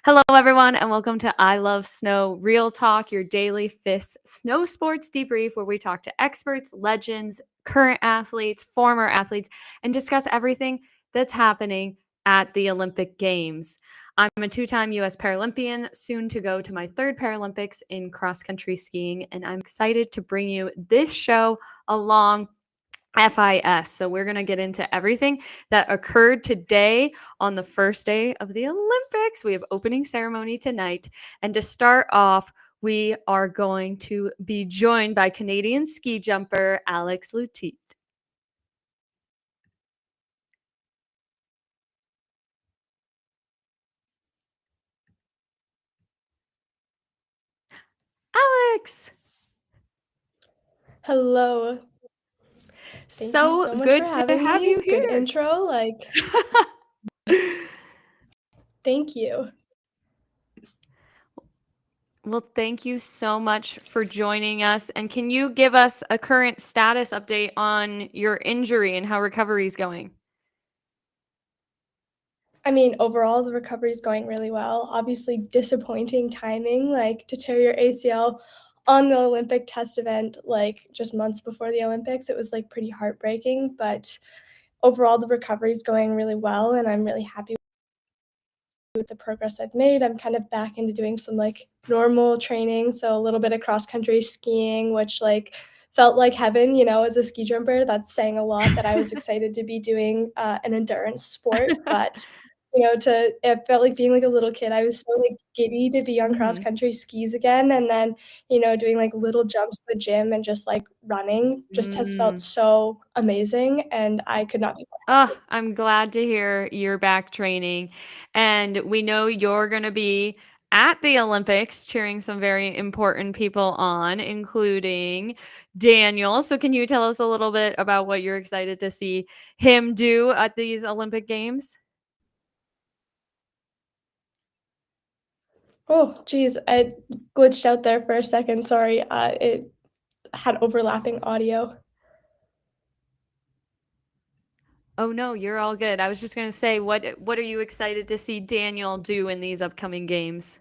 Hello, everyone, and welcome to I Love Snow Real Talk, your daily FIS snow sports debrief, where we talk to experts, legends, current athletes, former athletes, and discuss everything that's happening at the Olympic Games. I'm a two-time U.S. Paralympian, soon to go to my third Paralympics in cross-country skiing, and I'm excited to bring you this show along FIS. So we're going to get into everything that occurred today on the first day of the Olympics. We have opening ceremony tonight. And to start off, we are going to be joined by Canadian ski jumper Alex Lutit. Alex! Hello. Thank you so much good for to having have me. you here. Good intro. Thank you. Well, thank you so much for joining us. And can you give us a current status update on your injury and how recovery is going? I mean, overall, the recovery is going really well. Obviously, disappointing timing, to tear your ACL on the Olympic test event, just months before the Olympics. It was pretty heartbreaking, but overall, the recovery is going really well, and I'm really happy with the progress I've made. I'm kind of back into doing some normal training, so a little bit of cross country skiing, which felt like heaven, as a ski jumper. That's saying a lot that I was excited to be doing an endurance sport, but it felt like being a little kid. I was so giddy to be on cross country skis again, and then doing little jumps to the gym and just running just has felt so amazing, and I could not be more. Oh, I'm glad to hear you're back training. And we know you're going to be at the Olympics cheering some very important people on, including Daniel. So, can you tell us a little bit about what you're excited to see him do at these Olympic Games? Oh, geez, I glitched out there for a second. Sorry. It had overlapping audio. Oh no, you're all good. I was just going to say, what are you excited to see Daniel do in these upcoming games?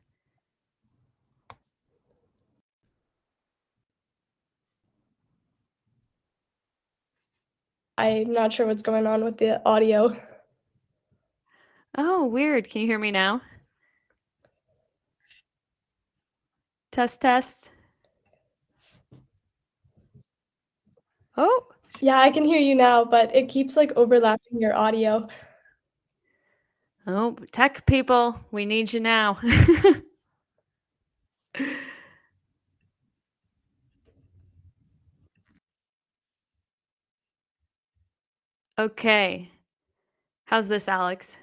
I'm not sure what's going on with the audio. Oh, weird. Can you hear me now? Test, test. Oh, Yeah, I can hear you now, but it keeps overlapping your audio. oh, tech people, we need you now. Okay. How's this, Alex?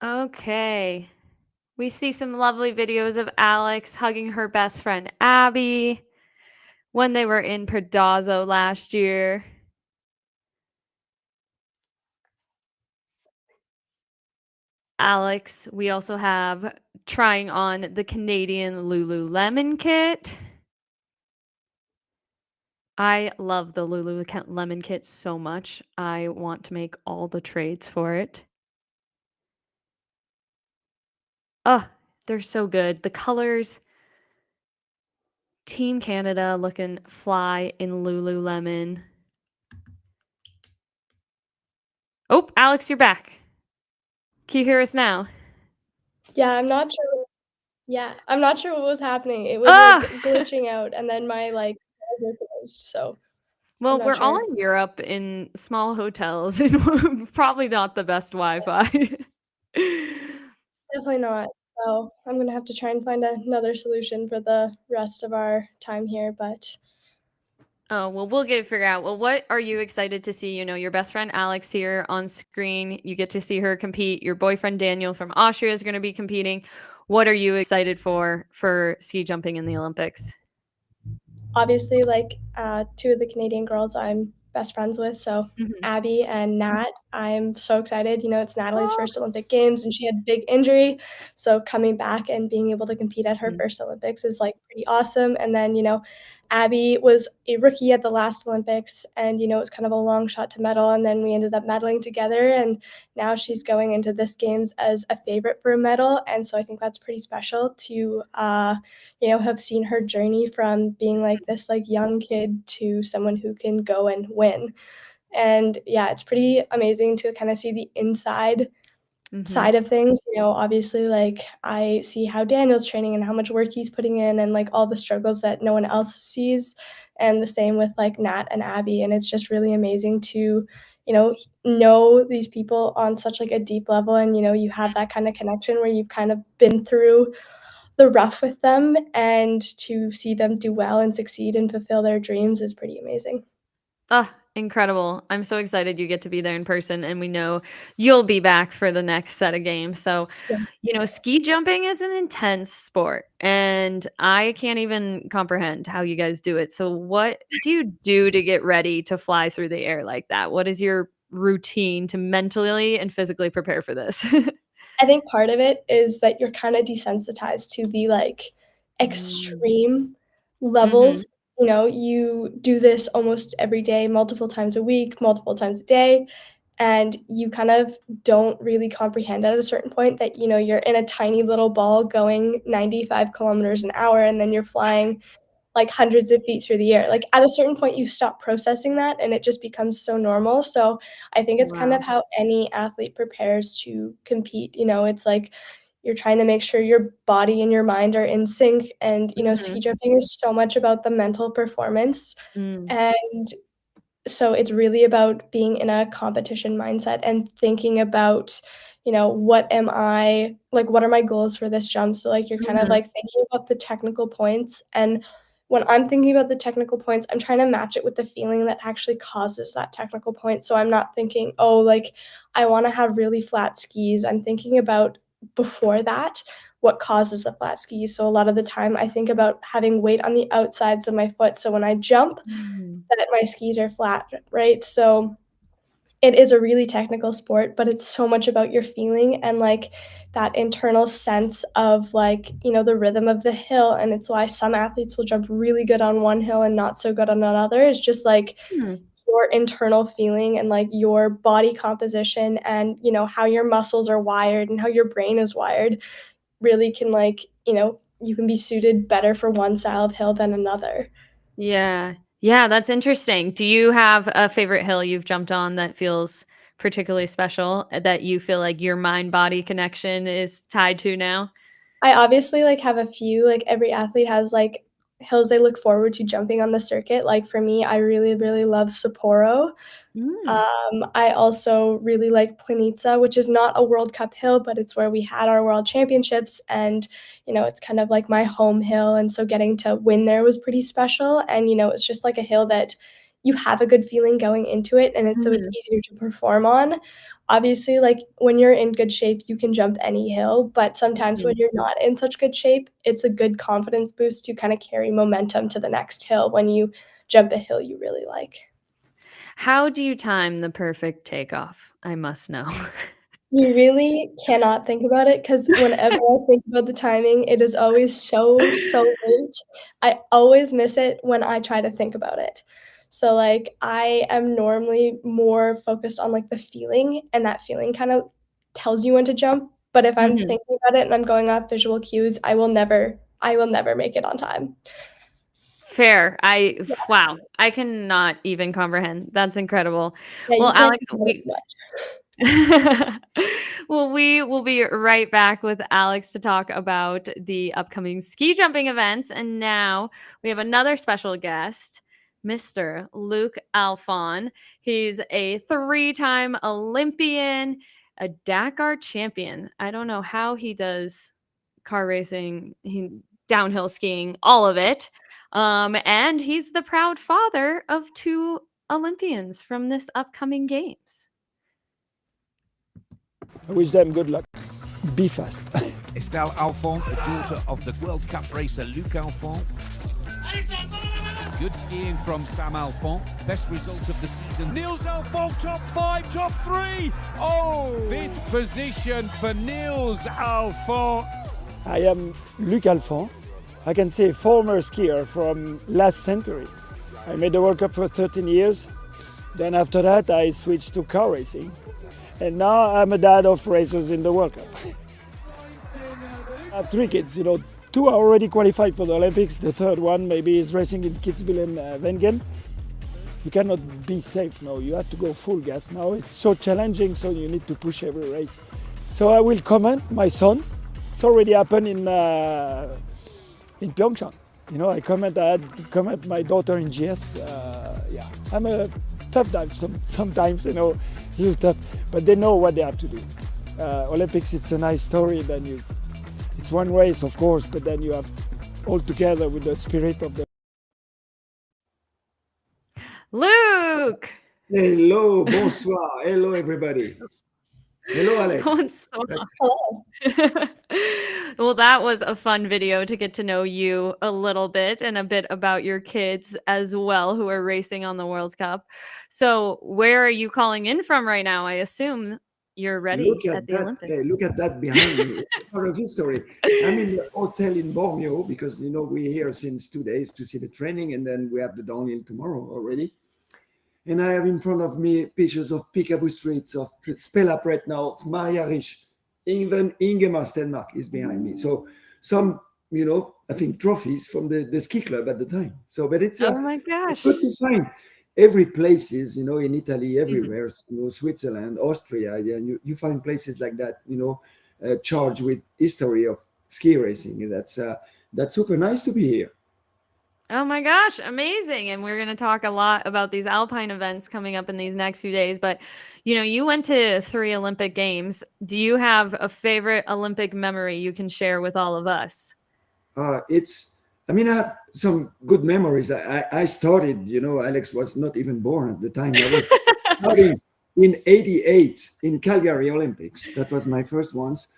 Okay. We see some lovely videos of Alex hugging her best friend Abby when they were in Predazzo last year. Alex, we also have trying on the Canadian Lululemon kit. I love the Lululemon kit so much. I want to make all the trades for it. Oh, they're so good. The colors. Team Canada looking fly in Lululemon. Oh, Alex, you're back. Can you hear us now? Yeah, I'm not sure. Yeah, I'm not sure what was happening. It was glitching out, and then my browser closed. So I'm Well, not we're all sure. in Europe in small hotels and probably not the best Wi-Fi. Definitely not. So I'm gonna have to try and find another solution for the rest of our time here, but Oh, well, we'll get it figured out. Well, what are you excited to see? You know, your best friend Alex here on screen. You get to see her compete. Your boyfriend Daniel from Austria is going to be competing. What are you excited for ski jumping in the Olympics? obviously, two of the Canadian girls I'm best friends with. So Mhm. Abby and Nat, I'm so excited. It's Natalie's Oh. first Olympic Games, and she had a big injury. So coming back and being able to compete at her Mm. first Olympics is like pretty awesome. And then, Abby was a rookie at the last Olympics, and it was kind of a long shot to medal. And then we ended up medaling together, and now she's going into this games as a favorite for a medal. And so I think that's pretty special to, have seen her journey from being like this like young kid to someone who can go and win. And yeah, it's pretty amazing to kind of see the inside Mhm. side of things. Obviously, like, I see how Daniel's training and how much work he's putting in and, like, all the struggles that no one else sees, and the same with, like, Nat and Abby, and it's just really amazing to, know these people on such, like, a deep level, and, you have that kinda connection where you've kind of been through the rough with them, and to see them do well and succeed and fulfill their dreams is pretty amazing. Ah, incredible. I'm so excited you get to be there in person, and we know you'll be back for the next set of games. So, Yes. ski jumping is an intense sport, and I can't even comprehend how you guys do it. So, what do you do to get ready to fly through the air like that? What is your routine to mentally and physically prepare for this? I think part of it is that you're kinda desensitized to the, like, Mm. extreme Mhm. levels. You do this almost every day, multiple times a week, multiple times a day, and you kind of don't really comprehend at a certain point that, you're in a tiny little ball going 95 kilometers an hour, and then you're flying like hundreds of feet through the air. Like at a certain point, you stop processing that and it just becomes so normal. So I think it's kind Wow. of how any athlete prepares to compete. It's like you're trying to make sure your body and your mind are in sync. And, ski Mhm. jumping is so much about the mental performance. Mm. And so it's really about being in a competition mindset and thinking about, what are my goals for this jump? So, like, you're kind of, Mhm. like, thinking about the technical points, and when I'm thinking about the technical points, I'm trying to match it with the feeling that actually causes that technical point, so I'm not thinking, "Oh, like, I wanna have really flat skis." I'm thinking about before that, what causes the flat skis, so a lot of the time, I think about having weight on the outsides of my foot, so when I jump, Mm. that my skis are flat, right? So it is a really technical sport, but it's so much about your feeling and like that internal sense of like, the rhythm of the hill. And it's why some athletes will jump really good on one hill and not so good on another. It's just like Hmm. your internal feeling and like your body composition and, how your muscles are wired and how your brain is wired really can like, you can be suited better for one style of hill than another. Yeah. Yeah, that's interesting. Do you have a favorite hill you've jumped on that feels particularly special, that you feel like your mind-body connection is tied to now? I obviously, like, have a few, like, every athlete has, like, hills they look forward to jumping on the circuit, like, for me, I really, really love Sapporo. Mm. I also really like Planitza, which is not a World Cup hill, but it's where we had our world championships, and, it's kind of like my home hill, and so getting to win there was pretty special, and, it's just like a hill that you have a good feeling going into it, and it's Mhm. easier to perform on. Obviously, like, when you're in good shape, you can jump any hill, but sometimes when Mhm. you're not in such good shape, it's a good confidence boost to kinda carry momentum to the next hill when you jump a hill you really like. How do you time the perfect takeoff? I must know. You really cannot think about it because whenever I think about the timing, it is always so, so late. I always miss it when I try to think about it. So, like, I am normally more focused on, like, the feeling, and that feeling kind of tells you when to jump, but if I'm Mhm. thinking about it and I'm going off visual cues, I will never make it on time. Fair. I Yeah, wow, I cannot even comprehend. That's incredible. yeah, Well, you can't Alex, think about it we too much. well, we will be right back with Alex to talk about the upcoming ski jumping events. And now we have another special guest, Mr. Luke Alphand. He's a 3-time Olympian, a Dakar champion. I don't know how he does car racing, downhill skiing, all of it. And he's the proud father of 2 Olympians from this upcoming games. I wish them good luck. Be fast. Estelle Alphand, the daughter of the World Cup racer Luc Alphand. Good skiing from Sam Alphand. Best result of the season. Niels Alphand, top 5, top 3. Oh, 5th position for Niels Alphand. I am Luc Alphand. I can say former skier from last century. I made the World Cup for 13 years. Then after that, I switched to car racing. And now I'm a dad of racers in the World Cup. I have 3 kids, 2 are already qualified for the Olympics. The third one maybe is racing in Kitzbühel and Wengen. You cannot be safe now. You have to go full gas now. It's so challenging, so you need to push every race. So I will comment my son. It's already happened in Pyeongchang. I had to comment my daughter in GS. I'm a tough dive sometimes, a little tough, but they know what they have to do. Olympics, it's a nice story. Then it's one race, of course, but then you have all together with the spirit of the. Luke! Hello, bonsoir. Hello, everybody. Hello, Alex. Bonsoir. Well, that was a fun video to get to know you a little bit and a bit about your kids as well who are racing on the World Cup. So where are you calling in from right now? I assume you're ready Look at the that, Olympics. look at that behind me. It's part of history. I'm in the hotel in Borneo because, we're here since 2 days to see the training, and then we have the downhill tomorrow already. And I have in front of me pictures of Peekaboo Street, of Spela right now, of Maria Rich. Even Ingemar Stenmark is behind me. So some, I think trophies from the ski club at the time. So, but it's Oh my gosh. it's good to find every places, in Italy, everywhere, Switzerland, Austria, and you find places like that, charged with history of ski racing. And that's super nice to be here. Oh my gosh, amazing. And we're going to talk a lot about these alpine events coming up in these next few days. But, you went to 3 Olympic Games. Do you have a favorite Olympic memory you can share with all of us? I have some good memories. I started, Alex was not even born at the time. I was starting in 88 in Calgary Olympics. That was my first ones.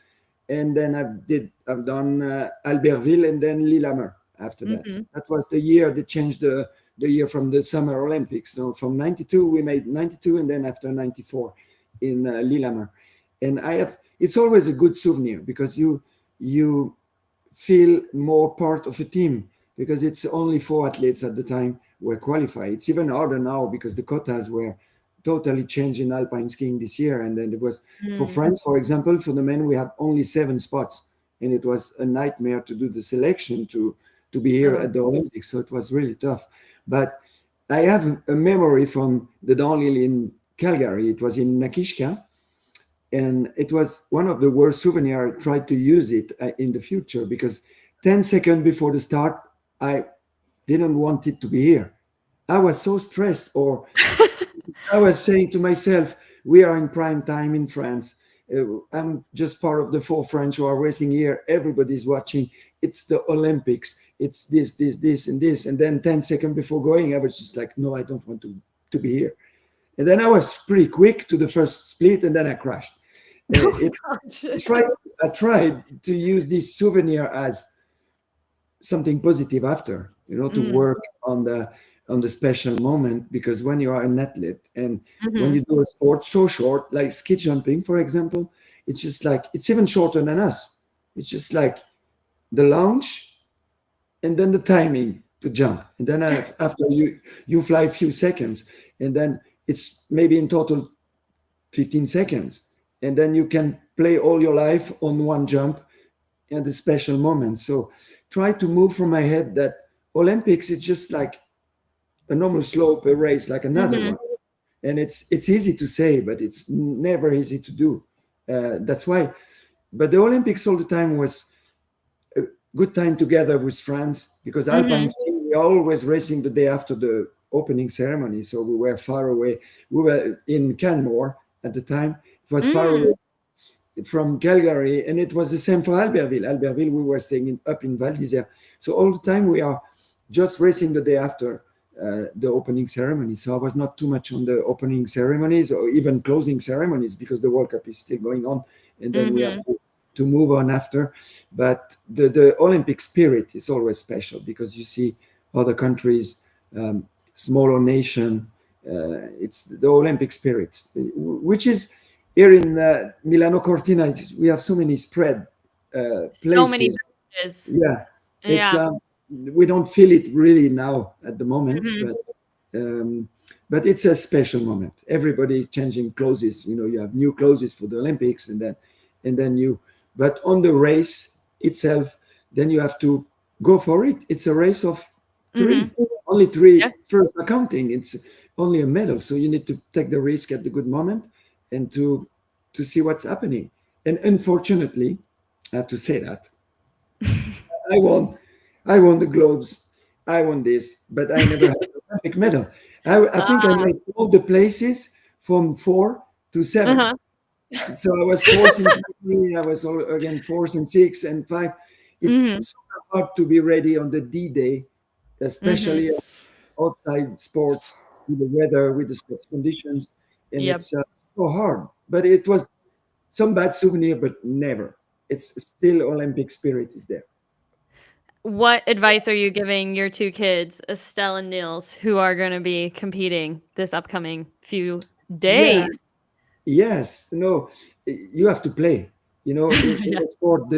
And then I've done Albertville and then Lillehammer. After that, that was the year they changed the year from the Summer Olympics. So from 92, we made 92, and then after 94 in Lillehammer. And it's always a good souvenir because you feel more part of a team because it's only 4 athletes at the time were qualified. It's even harder now because the quotas were totally changed in alpine skiing this year. And then it was for France, for example, for the men, we have only 7 spots, and it was a nightmare to do the selection to be here at the Olympics. So it was really tough. But I have a memory from the downhill in Calgary. It was in Nakishka. And it was one of the worst souvenirs. I tried to use it in the future because 10 seconds before the start, I didn't want it to be here. I was so stressed, or I was saying to myself, we are in prime time in France. I'm just part of the 4 French who are racing here. Everybody's watching. It's the Olympics. It's this, and this. And then 10 seconds before going, I was just like, no, I don't want to be here. And then I was pretty quick to the first split, and then I crashed. I tried to use this souvenir as something positive after, to work on the special moment, because when you are an athlete and when you do a sport so short, like ski jumping, for example, it's just like, it's even shorter than us. It's just like the launch and then the timing to jump. And then after you fly a few seconds, and then it's maybe in total 15 seconds. And then you can play all your life on one jump and the special moment. So try to move from my head that Olympics is just like a normal slope, a race like another one. And it's easy to say, but it's never easy to do. That's why. But the Olympics all the time was a good time together with France, because alpine skiing, we are always racing the day after the opening ceremony. So we were far away. We were in Canmore at the time. It was far away from Calgary, and it was the same for Albertville. Albertville, we were staying up in Val d'Isère. So all the time we are just racing the day after the opening ceremony. So I was not too much on the opening ceremonies or even closing ceremonies, because the World Cup is still going on, and then we have to move on after. But the Olympic spirit is always special, because you see other countries smaller nation. It's the Olympic spirit, which is here in Milano Cortina. We have so many spread So many places. beverages. Yeah, it's Yeah. we don't feel it really now at the moment, Mhm. but it's a special moment. Everybody is changing clothes. You have new clothes for the Olympics, and then you. But on the race itself, then you have to go for it. It's a race of three, Mhm. only Yeah. three first accounting. It's only a medal, so you need to take the risk at the good moment and to see what's happening. And unfortunately, I have to say that I won. I won the globes. I won this, but I never had an Olympic medal. I think I Ah, made all the places from 4 to 7. uh-huh. So I was fourth in 20. I was again fourth and 6 and 5. It's Mhm. super hard to be ready on the D-Day, Mhm. especially outside sports with the weather, with the sports conditions, and Yep. it's so hard. But it was some bad souvenir, but never. It's still Olympic spirit is there. What advice are you giving your 2 kids, Estelle and Nils, who are gonna be competing this upcoming few Yeah. days? Yes, no, you have to play. In Yeah. the sport,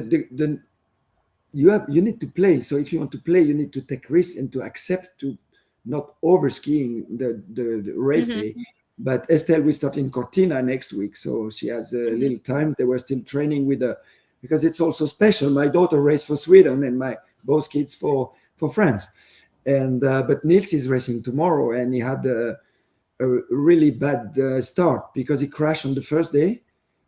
you need to play. So if you want to play, you need to take risks and to accept to not over skiing the race Mhm. day. But Estelle will start in Cortina next week, so she has a Mhm. little time. They were still training with because it's also special. My daughter raced for Sweden, and my both kids for France. And but Nils is racing tomorrow, and he had a really bad start because he crashed on the first day.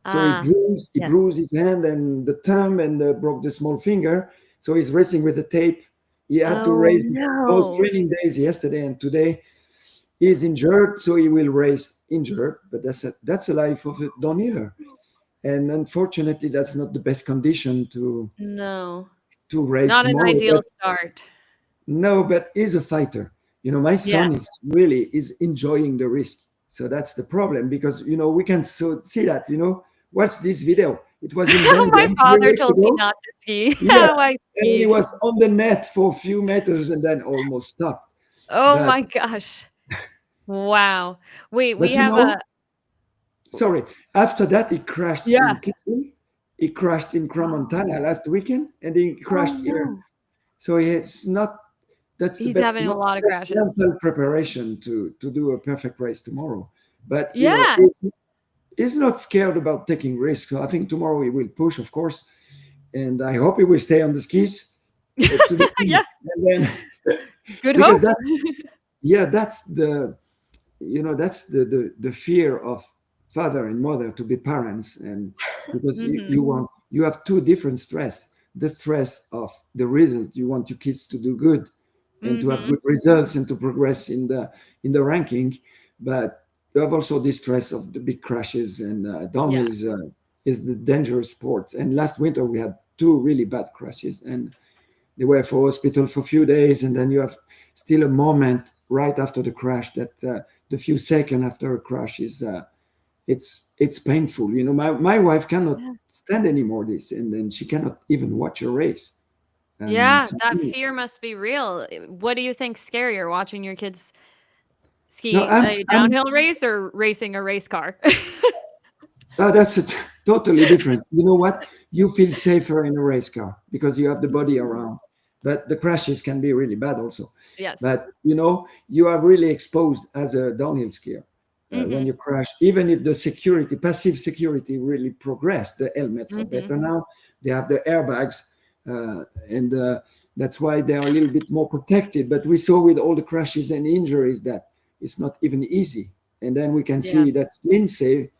So he Ah, bruised, he yes. bruised his hand and the thumb and broke the small finger. So he's racing with the tape. He had to Oh, race both no. training days yesterday and today. He's injured, so he will race injured. But that's a life of a downhiller. And unfortunately, that's not the best condition No. to race Not an tomorrow. ideal But start. no, but he's a fighter. My Yeah. son is enjoying the risk. So that's the problem because we can see that. Watch this video. It was in My Belgium three father weeks told me ago. not to ski. Yeah, How I and he skied. was on the net for a few meters and then almost stopped. Oh But my gosh. Wow. Wait, we but have a sorry. After that, he crashed in yeah. Kitzbühel. He crashed in Cromontana last weekend, and he Oh, crashed here. no. So it's not. That's the He's having a not lot the of best crashes. mental preparation to do a perfect race tomorrow. But Yeah. he's not scared about taking risks. So I think tomorrow he will push, of course, and I hope he will stay on the skis to the end. Yeah. And then Good because hope. that's the fear of father and mother to be parents, and because Mhm. you have two different stress: the stress of the result, you want your kids to do good and to have Mhm. good results and to progress in the ranking, but you have also the stress of the big crashes, and Yeah. downhill is the dangerous sport. And last winter we had two really bad crashes, and they were for hospital for a few days, and then you have still a moment right after the crash that the few seconds after a crash is it's painful. My wife cannot Yeah. stand anymore this, and then she cannot even watch a race. Yeah, So that fear must be real. What do you think's scarier, watching your kids no, ski I'm a I'm downhill race or racing a race car? that's totally different. You know what? You feel safer in a race car because you have the body around. But the crashes can be really bad also. Yes. But you are really exposed as a downhill skier when Mhm. you crash. Even if the security, passive security, really progressed, the helmets are Mhm. better now. They have the airbags, and that's why they are a little bit more protected. But we saw with all the crashes and injuries that it's not even easy. And then we can Yeah. see that Lindsay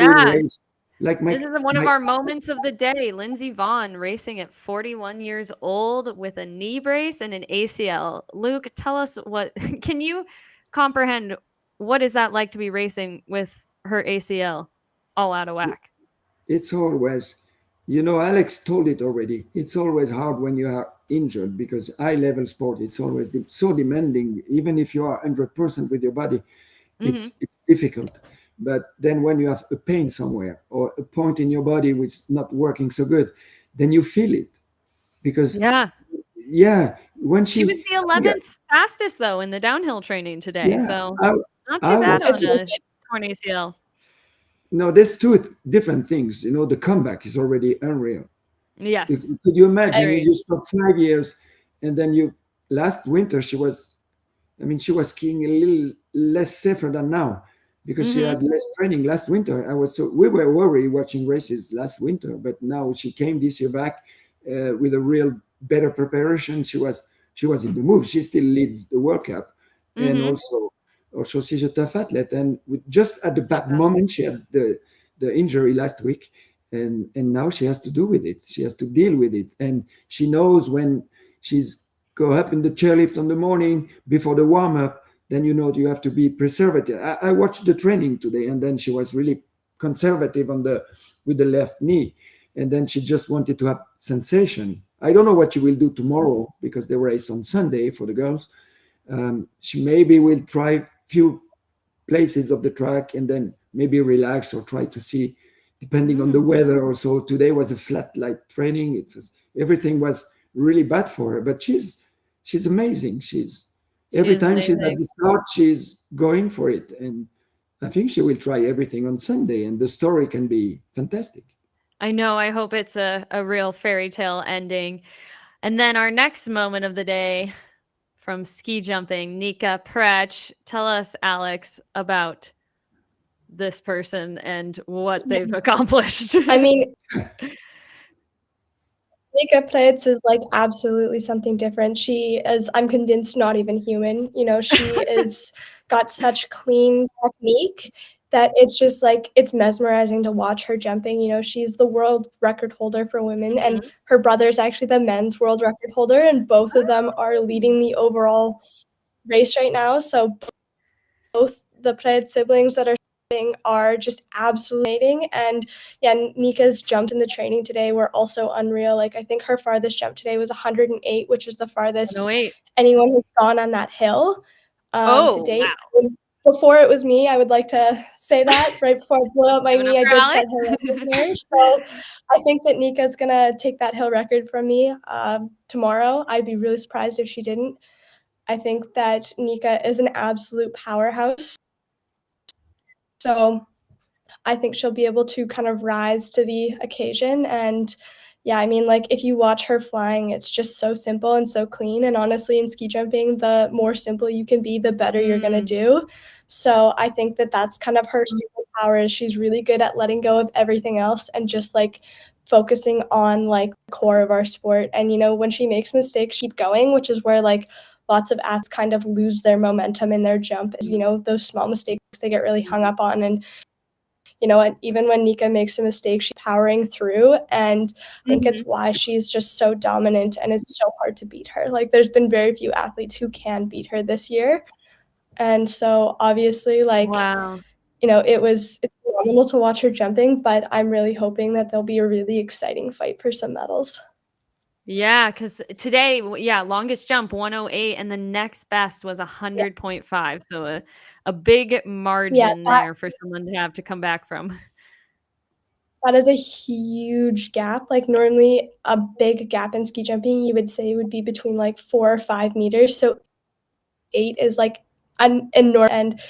will Yeah. race like This is one of my our moments of the day. Lindsey Vonn racing at 41 years old with a knee brace and an ACL. Luke, tell us what can you comprehend what is that like to be racing with her ACL all out of whack? it's always Alex told it already. It's always hard when you are injured because high level sport, it's always so demanding. Even if you are 100% with your body, Mhm. it's difficult. But then when you have a pain somewhere or a point in your body which is not working so good, then you feel it because Yeah. yeah, when She was the yeah, 11th fastest though in the downhill training today, yeah, so I, not I too bad was on a torn ACL. no, there's two different things. The comeback is already unreal. Yes. Could you imagine Agreed. you stop 5 years and then last winter she was skiing a little less safer than now because she Mhm. had less training last winter. We were worried watching races last winter, but now she came this year back with a real better preparation. She was in the move. She still leads the World Cup, and Mhm. also she's a tough athlete. And just at the So bad tough. moment, she had the injury last week, and now she has to do with it. She has to deal with it, and she knows when she's go up in the chairlift on the morning before the warm up, then you have to be preservative. I watched the training today, and then she was really conservative with the left knee, and then she just wanted to have sensation. I don't know what she will do tomorrow because they race on Sunday for the girls. She maybe will try few places of the track and then maybe relax or try to see, depending on the Mm. weather or so. Today was a flat light training. Everything was really bad for her, but she's amazing. She Every is time she's at amazing. the start, she's going for it, and I think she will try everything on Sunday, and the story can be fantastic. I know, I hope it's a real fairy tale ending. And then our next moment of the day from ski jumping, Nika Prevc. Tell us, Alex, about this person and what they've accomplished. I mean, Nika Prevc is like absolutely something different. She is, I'm convinced, not even human. She is got such clean technique that it's just like it's mesmerizing to watch her jumping. She's the world record holder for women, and Mhm. her brother's actually the men's world record holder, and both of them are leading the overall race right now. So both the Prevc siblings that are just absolutely amazing. And yeah, Nika's jumps in the training today were also unreal. Like I think her farthest jump today was 108, which is the farthest 108. anyone has gone on that hill to Oh, date. wow. Before it was me, I would like to say that right before I blew out my Give it up knee, I for did set Alex. her record there. So I think that Nika's gonna take that hill record from me tomorrow. I'd be really surprised if she didn't. I think that Nika is an absolute powerhouse. So I think she'll be able to kind of rise to the occasion. And yeah, I mean, like if you watch her flying, it's just so simple and so clean. And honestly, in ski jumping, the more simple you can be, the better you're going to Mm. do. So I think that that's kind of her superpower is she's really good at letting go of everything else and just like focusing on like the core of our sport. And, when she makes mistakes, she keep going, which is where like lots of athletes kind of lose their momentum in their jump is, those small mistakes they get really hung up on. And and even when Nika makes a mistake, she's powering through. And I think it's Mhm. why she's just so dominant and it's so hard to beat her. Like there's been very few athletes who can beat her this year. And so obviously Wow. it's phenomenal to watch her jumping, but I'm really hoping that there'll be a really exciting fight for some medals. Yeah, because today, longest jump 108, and the next best was Yeah, 100.5. So a big yeah, margin that there for someone to have to come back from. that is a huge gap. Like normally a big gap in ski jumping, you would say would be between like 4 or 5 meters. So 8 is like an enormous. And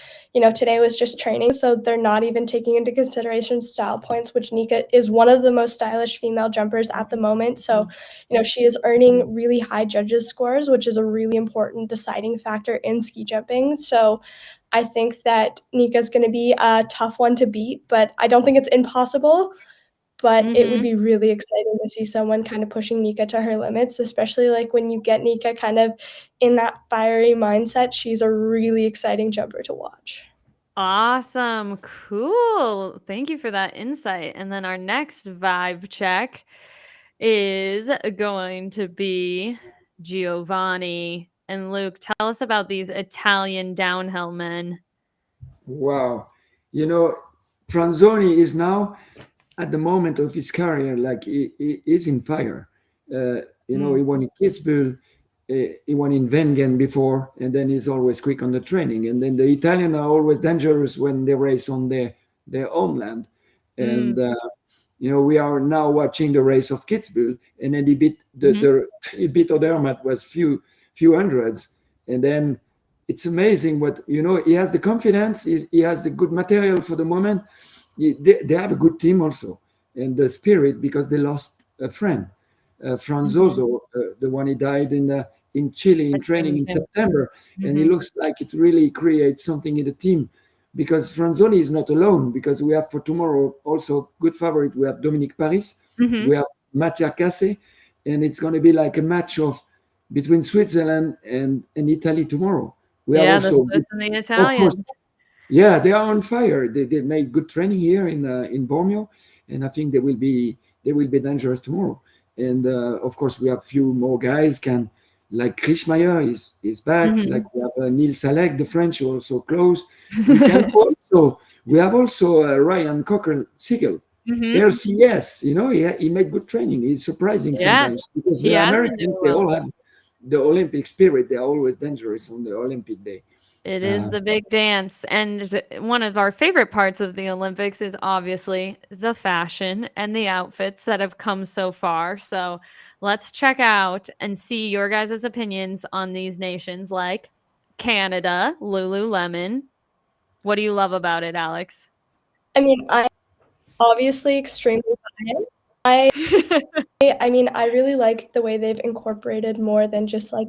today was just training, so they're not even taking into consideration style points, which Nika is one of the most stylish female jumpers at the moment. So she is earning really high judges scores, which is a really important deciding factor in ski jumping. So I think that Nika's going to be a tough one to beat, but I don't think it's impossible. But it would Mhm. be really exciting to see someone kind of pushing Nika to her limits, especially like when you get Nika kind of in that fiery mindset. She's a really exciting jumper to watch. Awesome. Cool. Thank you for that insight. And then our next vibe check is going to be Giovanni and Luke. Tell us about these Italian downhill men. Wow. You know, Franzoni is now at the moment of his career, like he is in fire. Mm. He won in Kitzbühel, he won in Wengen before, and then he's always quick on the training. And then the Italians are always dangerous when they race on their homeland. And Mm. we are now watching the race of Kitzbühel, and then he beat Mhm. he beat Odermatt was few hundreds, and then it's amazing what he has the confidence, he has the good material for the moment. They have a good team also, and the spirit, because they lost a friend, Franzoso, the one he died in Chile in training in September, and it looks like it really creates something in the team, because Franzoni is not alone, because we have for tomorrow also good favorite. We have Dominique Paris, we have Mattia Casse, and it's going to be like a match of between Switzerland and Italy tomorrow. We have the also, Swiss and the of course, Italians. yeah, they are on fire. They made good training here in Bormio, and I think they will be dangerous tomorrow. And of course, we have a few more guys like Krischmeier is back. Like we have Neil Salek, the French, also close. We have also Ryan Cocker-Siegel. RCS, he made good training. He's surprising sometimes, because he the has been Americans, doing they well. all have the Olympic spirit. They are always dangerous on the Olympic day. It is the big dance. And one of our favorite parts of the Olympics is obviously the fashion and the outfits that have come so far. So let's check out and see your guys' opinions on these nations like Canada, Lululemon. What do you love about it, Alex? I mean, I'm obviously extremely biased. I mean, I really like the way they've incorporated more than just like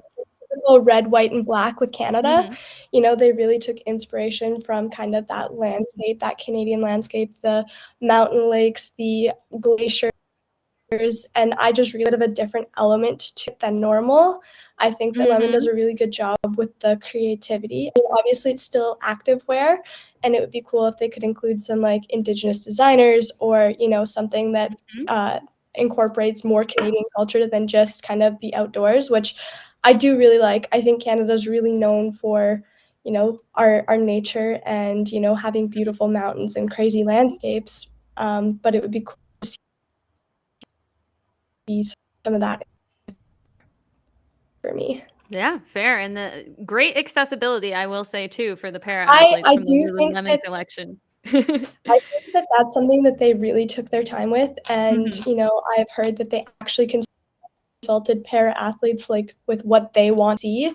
typical red, white, and black with Canada. They really took inspiration from kind of that landscape, that Canadian landscape, the mountain lakes, the glaciers, and I just really bit of a different element to it than normal. I think that Lemon does a really good job with the creativity. I mean, obviously, it's still activewear, and it would be cool if they could include some like Indigenous designers or something that incorporates more Canadian culture than just kind of the outdoors, which I do really like. I think Canada's really known for our nature and having beautiful mountains and crazy landscapes. But it would be cool to see some of that for me. Yeah, fair. And the great accessibility, I will say, too, for the para athletes I from the do think Lululemon that collection. I think that that's something that they really took their time with. And, I've heard that they actually consulted para athletes like with what they want to see.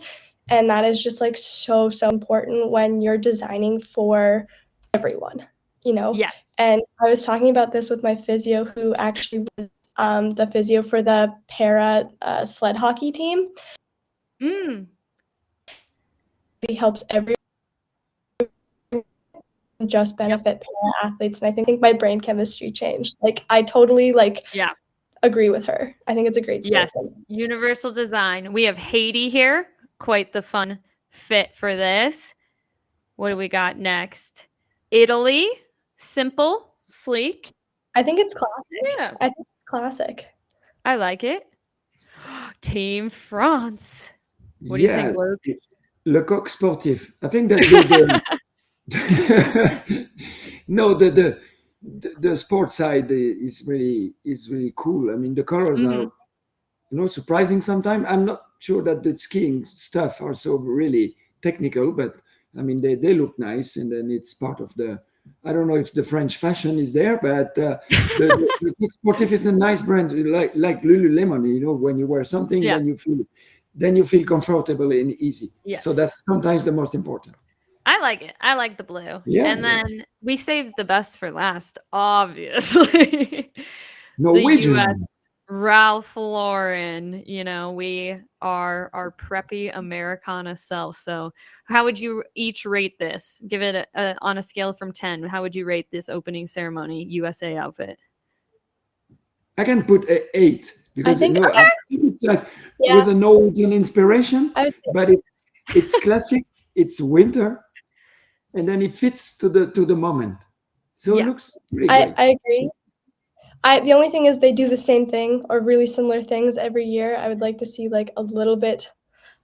And that is just like so important when you're designing for everyone, Yes. And I was talking about this with my physio, who actually was the physio for the para sled hockey team. He helps everyone just benefit para athletes. And I think my brain chemistry changed. Like I totally agree with her. I think it's a great statement. Yes, universal design. We have Haiti here. Quite the fun fit for this. What do we got next? Italy. Simple, sleek. I think it's classic. Yeah. I think it's classic. I like it. Team France. What do you think, Luke? Le Coq Sportif. I think that no, the sports side is really cool. I mean, the colors are surprising sometimes. I'm not sure that the skiing stuff are so really technical, but I mean they look nice, and then it's part of the. I don't know if the French fashion is there, but the Sportif is a nice brand, like Lululemon. When you wear something, then you feel comfortable and easy. Yes. So that's sometimes the most important. I like it. I like the blue. Yeah. And then we saved the best for last, obviously. Norwegian. The US, Ralph Lauren. We are our preppy Americana self. So how would you each rate this? Give it on a scale from 10. How would you rate this opening ceremony USA outfit? I can put 8 because I think it's like with a Norwegian inspiration, but it's classic. It's winter, and then it fits to the moment. So it looks really great. I agree. The only thing is they do the same thing or really similar things every year. I would like to see like a little bit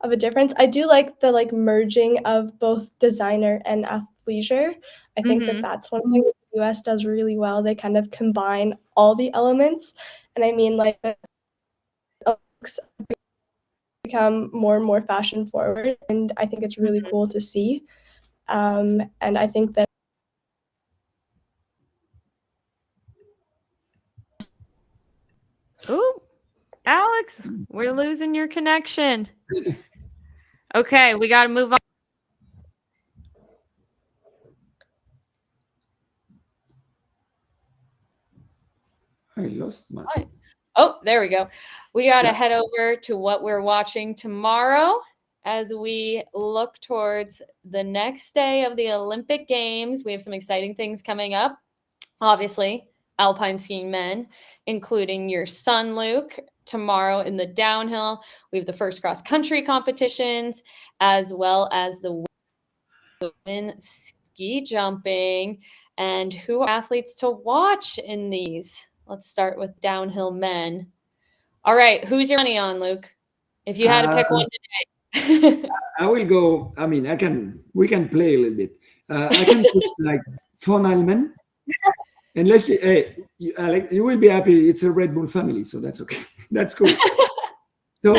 of a difference. I do like the merging of both designer and athleisure. I think that that's one thing that the US does really well. They kind of combine all the elements, and I mean like become more and more fashion forward, and I think it's really cool to see. And I think that Ooh, Alex, we're losing your connection. Okay, we got to move on. I lost my. Oh, there we go. We got to Yeah. head over to what we're watching tomorrow as we look towards the next day of the Olympic Games. We have some exciting things coming up. Obviously, alpine skiing men, including your son, Luke, tomorrow in the downhill. We have the first cross country competitions, as well as the women ski jumping. And who are athletes to watch in these? Let's start with downhill men. All right, who's your money on, Luke? If you had to pick one today. I will go. I mean, we can play a little bit. I can put like Von Almen. And Leslie, hey, Alex, you will be happy. It's a Red Bull family, so that's okay. That's cool. So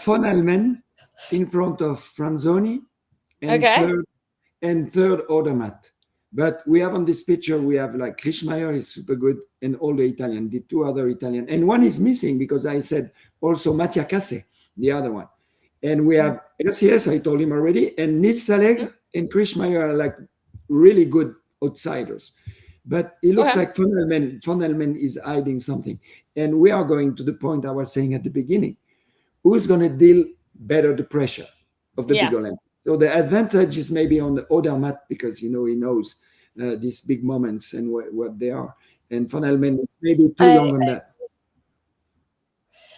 Von Almen in front of Franzoni, and Okay. third Odermatt. But we have on this picture, we have like Krischmeier is super good, and all the Italian, the two other Italian, and one is missing because I said also Mattia Casse, the other one. And we have yes, I told him already, and Nils Allegre and Krischmeier are like really good outsiders. But it looks like Von Elmen is hiding something. And we are going to the point I was saying at the beginning. Who's going to deal better the pressure of the big Olympics? So the advantage is maybe on the Odermatt because, he knows these big moments and what they are. And Von Elmen is maybe too young on that.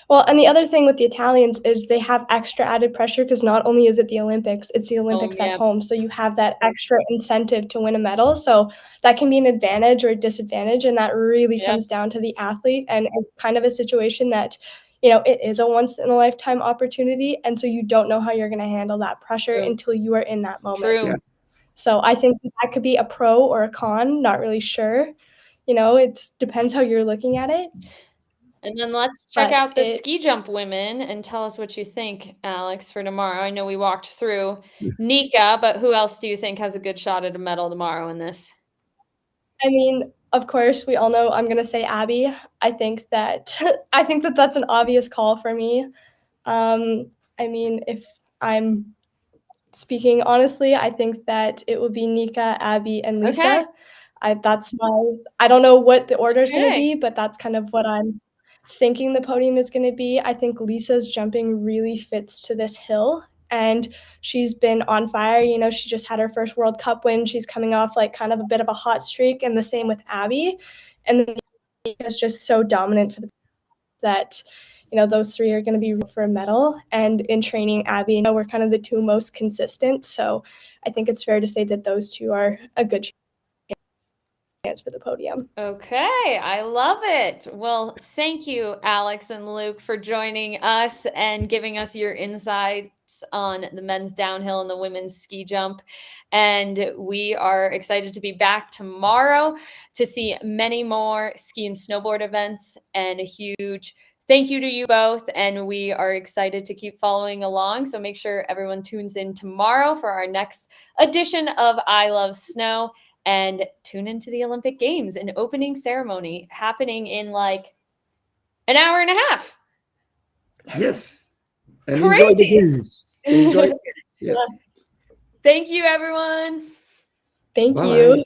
Well, and the other thing with the Italians is they have extra added pressure because not only is it the Olympics, it's the Olympics at home. So you have that extra incentive to win a medal. So that can be an advantage or a disadvantage. And that really comes down to the athlete. And it's kind of a situation that, it is a once in a lifetime opportunity. And so you don't know how you're going to handle that pressure until you are in that moment. True. So I think that could be a pro or a con, not really sure. It depends how you're looking at it. And then let's check out the ski jump women and tell us what you think, Alex, for tomorrow. I know we walked through Nika, but who else do you think has a good shot at a medal tomorrow in this? I mean, of course, we all know I'm going to say Abby. I think that that's an obvious call for me. I mean, if I'm speaking honestly, I think that it would be Nika, Abby, and Lisa. I don't know what the order is going to be, but that's kind of what I'm thinking the podium is going to be. I think Lisa's jumping really fits to this hill, and she's been on fire. She just had her first World Cup win. She's coming off like kind of a bit of a hot streak, and the same with Abby. And then Nika's just so dominant for the that those three are going to be for a medal. And in training, Abby and we're kind of the two most consistent. So I think it's fair to say that those two are a good chance for the podium. Okay, I love it. Well, thank you, Alex and Luke, for joining us and giving us your insights on the men's downhill and the women's ski jump. And we are excited to be back tomorrow to see many more ski and snowboard events, and a huge thank you to you both. And we are excited to keep following along. So make sure everyone tunes in tomorrow for our next edition of I Love Snow. And tune into the Olympic Games, an opening ceremony happening in like an hour and a half. Yes. And enjoy the games. Enjoy. Yeah. Thank you, everyone. Thank you.